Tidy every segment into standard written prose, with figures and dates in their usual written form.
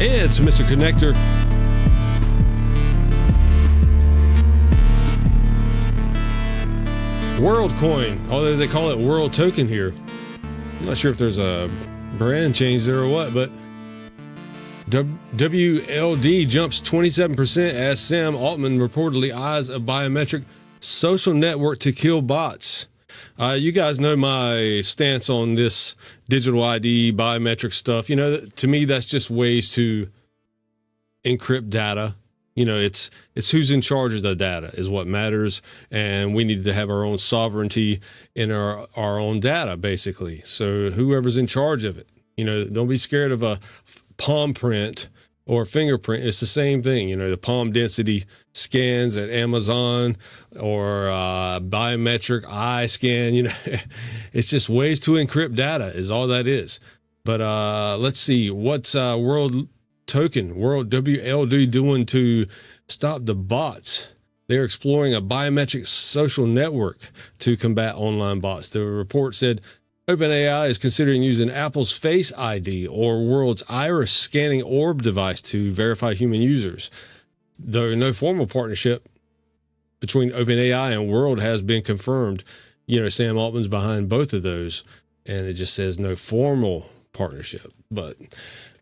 It's MrConectr. WorldCoin, although they call it World Token here. I'm not sure if there's a brand change there or what, but WLD jumps 27% as Sam Altman reportedly eyes a biometric social network to kill bots. You guys know my stance on this digital ID, biometric stuff. You know, to me, that's just ways to encrypt data. You know, it's who's in charge of the data is what matters, and we need to have our own sovereignty in our own data, basically. So whoever's in charge of it, you know, don't be scared of a palm print or fingerprint. It's the same thing. You know, the palm density scans at Amazon or biometric eye scan. You know, it's just ways to encrypt data is all that is. But let's see, what's World WLD doing to stop the bots? They're exploring a biometric social network to combat online bots. The report said OpenAI is considering using Apple's Face ID or World's iris scanning orb device to verify human users. Though no formal partnership between OpenAI and World has been confirmed, you know, Sam Altman's behind both of those, and it just says no formal partnership. But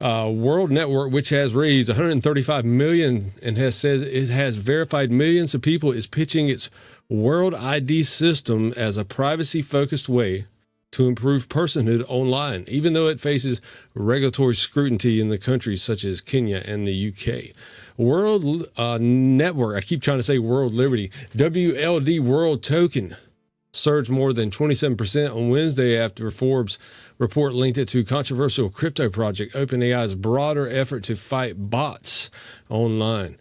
World Network, which has raised $135 million and has said it has verified millions of people, is pitching its World ID system as a privacy-focused way to improve personhood online, even though it faces regulatory scrutiny in the countries such as Kenya and the UK. World Network, I keep trying to say World Liberty, WLD World Token surged more than 27% on Wednesday after Forbes report linked it to controversial crypto project OpenAI's broader effort to fight bots online.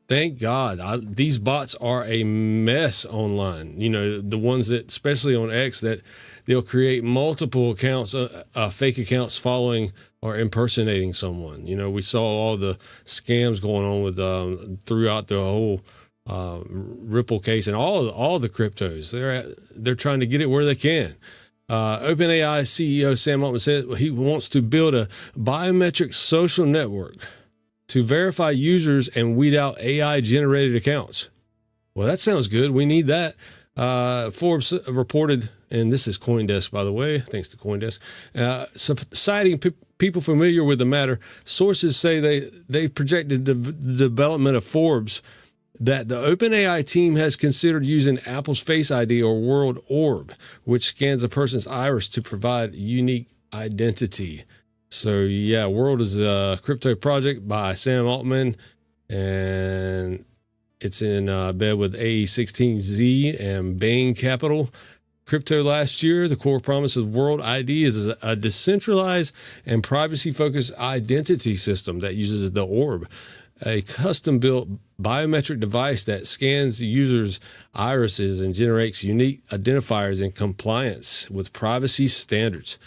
Thank God. These bots are a mess online. You know, the ones that, especially on X, that they'll create multiple accounts, fake accounts following or impersonating someone. You know, we saw all the scams going on with throughout the whole Ripple case and all the cryptos. They're trying to get it where they can. OpenAI CEO Sam Altman said he wants to build a biometric social network to verify users and weed out AI-generated accounts. Well, that sounds good. We need that. Forbes reported, and this is CoinDesk, by the way, thanks to CoinDesk, citing people familiar with the matter. Sources say they projected the development of Forbes that the OpenAI team has considered using Apple's Face ID or World Orb, which scans a person's iris to provide unique identity. So, yeah, World is a crypto project by Sam Altman, and it's in bed with AE16Z and Bain Capital Crypto last year. The core promise of World ID is a decentralized and privacy-focused identity system that uses the Orb, a custom-built biometric device that scans users' irises and generates unique identifiers in compliance with privacy standards.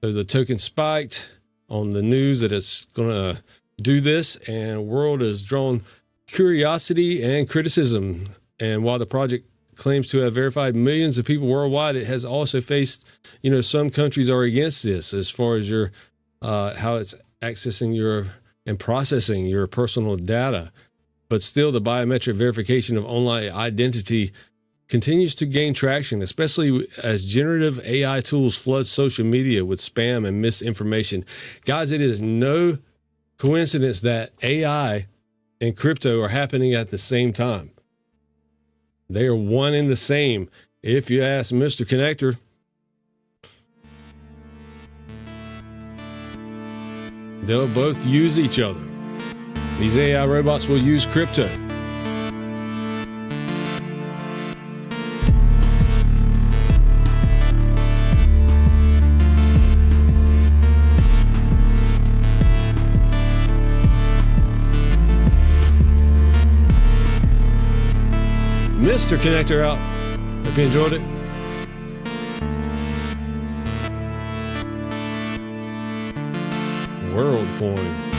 So the token spiked on the news that it's going to do this, and World has drawn curiosity and criticism. And while the project claims to have verified millions of people worldwide, it has also faced, you know, some countries are against this as far as your how it's accessing your and processing your personal data. But still, the biometric verification of online identity continues to gain traction, especially as generative AI tools flood social media with spam and misinformation. Guys, it is no coincidence that AI and crypto are happening at the same time. They are one and the same. If you ask MrConectr, they'll both use each other. These AI robots will use crypto. MrConectr out. Hope you enjoyed it. WorldCoin.